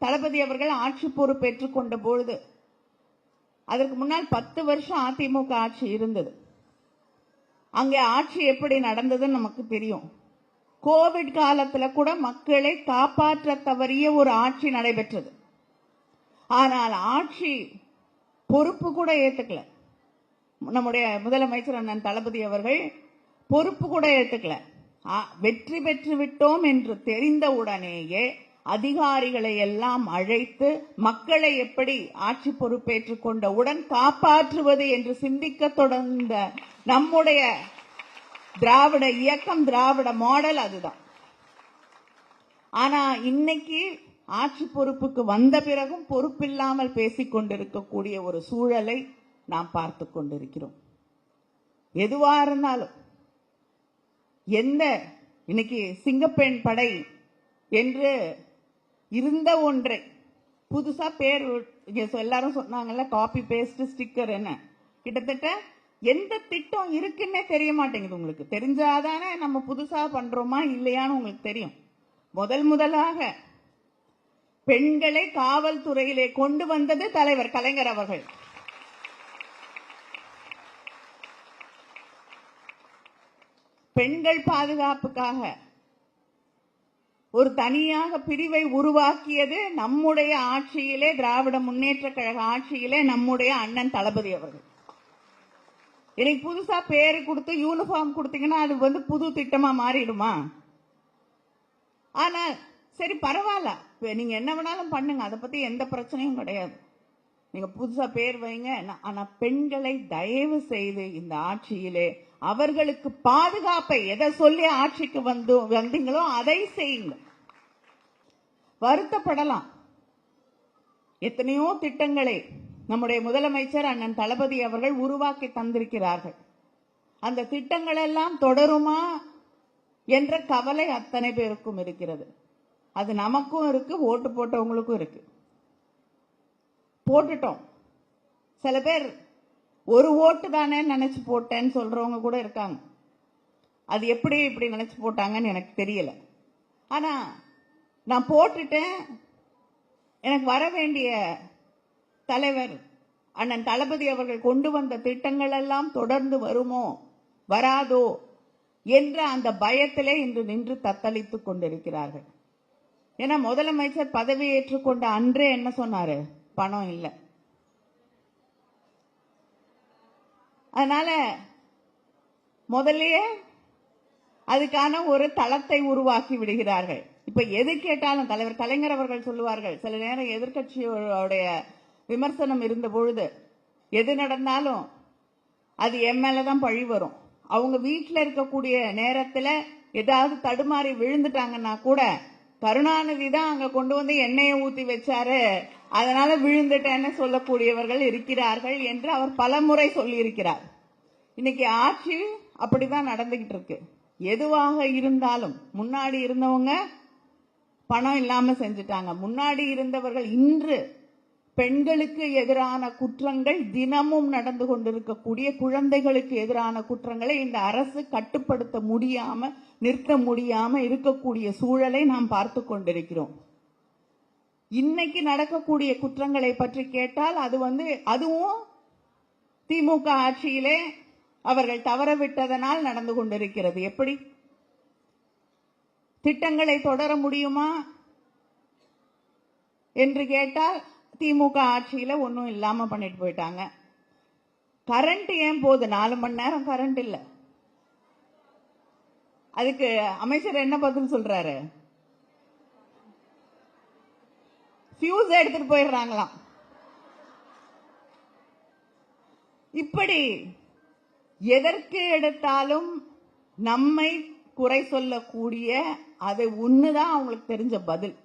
தளபதி அவர்கள் ஆட்சி பொறுப்பேற்றுக் கொண்ட பொழுது, அதற்கு முன்னால் 10 வருஷம் அதிமுக ஆட்சி இருந்தது. அங்கே ஆட்சி எப்படி நடந்ததுன்னு நமக்கு தெரியும். கோவிட் காலத்துல கூட மக்களை காப்பாற்ற தவறிய ஒரு ஆட்சி நடைபெற்றது. ஆனால் ஆட்சி பொறுப்பு கூட ஏத்துக்கல. நம்முடைய முதலமைச்சர் அண்ணன் தளபதி அவர்கள் பொறுப்பு கூட ஏத்துக்கல. வெற்றி பெற்று விட்டோம் என்று தெரிந்தவுடனேயே அதிகாரிகளை எல்லாம் அழைத்து மக்களை எப்படி ஆட்சி பொறுப்பேற்றுக் கொண்டவுடன் காப்பாற்றுவது என்று சிந்திக்க தொடர்ந்த நம்முடைய திராவிட இயக்கம், திராவிட மாடல் அதுதான். ஆனா இன்னைக்கு ஆட்சி பொறுப்புக்கு வந்த பிறகும் பொறுப்பில்லாமல் பேசிக் கொண்டிருக்கக்கூடிய ஒரு சூழலை நாம் பார்த்து கொண்டிருக்கிறோம். எதுவா இருந்தாலும் எந்த இன்னைக்கு சிங்கப்பெண் படை என்று இருந்த ஒன்றை புதுசா பேர் எல்லாரும் சொன்னாங்கல்ல, காப்பி பேஸ்ட் ஸ்டிக்கர், என்ன கிட்டத்தட்ட எந்த திட்டம் இருக்குன்னே தெரிய மாட்டேங்குது. உங்களுக்கு தெரிஞ்சாதானே நம்ம புதுசா பண்றோமா இல்லையான்னு உங்களுக்கு தெரியும். முதலாக பெண்களை காவல்துறையிலே கொண்டு வந்தது தலைவர் கலைஞர் அவர்கள். பெண்கள் பாதுகாப்புக்காக ஒரு தனியாக பிரிவை உருவாக்கியது நம்முடைய ஆட்சியிலே, திராவிட முன்னேற்ற கழக ஆட்சியிலே நம்முடைய அண்ணன் தளபதி அவர்கள். இன்னைக்கு புதுசா பேரு கொடுத்து யூனிஃபார்ம் கொடுத்தீங்கன்னா அது புது திட்டமா மாறிடுமா? ஆனால் சரி பரவாயில்ல, நீங்க என்ன வேணாலும் பண்ணுங்க, அதை பத்தி எந்த பிரச்சனையும் கிடையாது. நீங்க புதுசா பேர் வைங்க. ஆனா பெண்களை தயவு செய்து இந்த ஆட்சியிலே அவர்களுக்கு பாதுகாப்பை எதை சொல்லி ஆட்சிக்கு வந்தீங்களோ அதை செய்யுங்க. வருத்தப்படலாம். எத்தனையோ திட்டங்களை நம்முடைய முதலமைச்சர் அண்ணன் தளபதி அவர்கள் உருவாக்கி தந்திருக்கிறார்கள். அந்த திட்டங்கள் எல்லாம் தொடருமா என்ற கவலை அத்தனை பேருக்கும் இருக்கிறது. அது நமக்கும் இருக்கு, ஓட்டு போட்டவங்களுக்கும் இருக்கு. போட்டுட்டோம். சில பேர் ஒரு ஓட்டு தானே நினைச்சு போட்டேன்னு சொல்றவங்க கூட இருக்காங்க. அது எப்படி இப்படி நினைச்சு போட்டாங்கன்னு எனக்கு தெரியல. ஆனா நான் போட்டுட்டேன். எனக்கு வர வேண்டிய தலைவர் அண்ணன் தளபதி அவர்கள் கொண்டு வந்த திட்டங்கள் எல்லாம் தொடர்ந்து வருமோ வராதோ என்ற அந்த பயத்திலே இன்று நின்று தத்தளித்துக் கொண்டிருக்கிறார்கள். ஏன்னா முதலமைச்சர் பதவி ஏற்றுக்கொண்ட அன்றே என்ன சொன்னாரு? பணம் இல்லை. அதனால முதல்லயே அதுக்கான ஒரு தளத்தை உருவாக்கி விடுகிறார்கள். இப்ப எது கேட்டாலும் தலைவர் கலைஞர் அவர்கள் சொல்லுவார்கள், சில நேரம் எதிர்கட்சியோடைய விமர்சனம் இருந்த பொழுது எது நடந்தாலும் அது என் மேலதான் பழி வரும். அவங்க வீட்டில் இருக்கக்கூடிய நேரத்தில் ஏதாவது தடுமாறி விழுந்துட்டாங்கன்னா கூட கருணாநிதி தான் அங்க கொண்டு வந்து எண்ணெயை ஊத்தி வச்சாரு, அதனால விழுந்துட்டேன்னு சொல்லக்கூடியவர்கள் இருக்கிறார்கள் என்று அவர் பலமுறை சொல்லி இருக்கிறார். இன்னைக்கு ஆட்சி அப்படிதான் நடந்துகிட்டு இருக்கு. எதுவாக இருந்தாலும் முன்னாடி இருந்தவங்க பணம் இல்லாம செஞ்சுட்டாங்க. முன்னாடி இருந்தவர்கள் இன்று பெண்களுக்கு எதிரான குற்றங்கள் தினமும் நடந்து கொண்டிருக்கக்கூடிய குழந்தைகளுக்கு எதிரான குற்றங்களை இந்த அரசு கட்டுப்படுத்த முடியாம நிறுத்த முடியாம இருக்கக்கூடிய சூழலை நாம் பார்த்து கொண்டிருக்கிறோம். இன்னைக்கு நடக்கக்கூடிய குற்றங்களை பற்றி கேட்டால் அதுவும் திமுக ஆட்சியிலே அவர்கள் தவறவிட்டதனால் நடந்து கொண்டிருக்கிறது. எப்படி திட்டங்களை தொடர முடியுமா என்று கேட்டால் திமுக ஆட்சியில ஒன்னும் இல்லாம பண்ணிட்டு போயிட்டாங்க. கரண்ட் ஏன் போகுது? 4 மணி நேரம் கரண்ட் இல்ல. அதுக்கு அமைச்சர் என்ன பதில் சொல்றாரு? ஃபியூஸ் எடுத்துட்டு போயிடுறாங்களாம். இப்படி எதற்கு எடுத்தாலும் நம்மை குறை சொல்லக்கூடிய அதை ஒண்ணுதான் அவங்களுக்கு தெரிஞ்ச பதில்.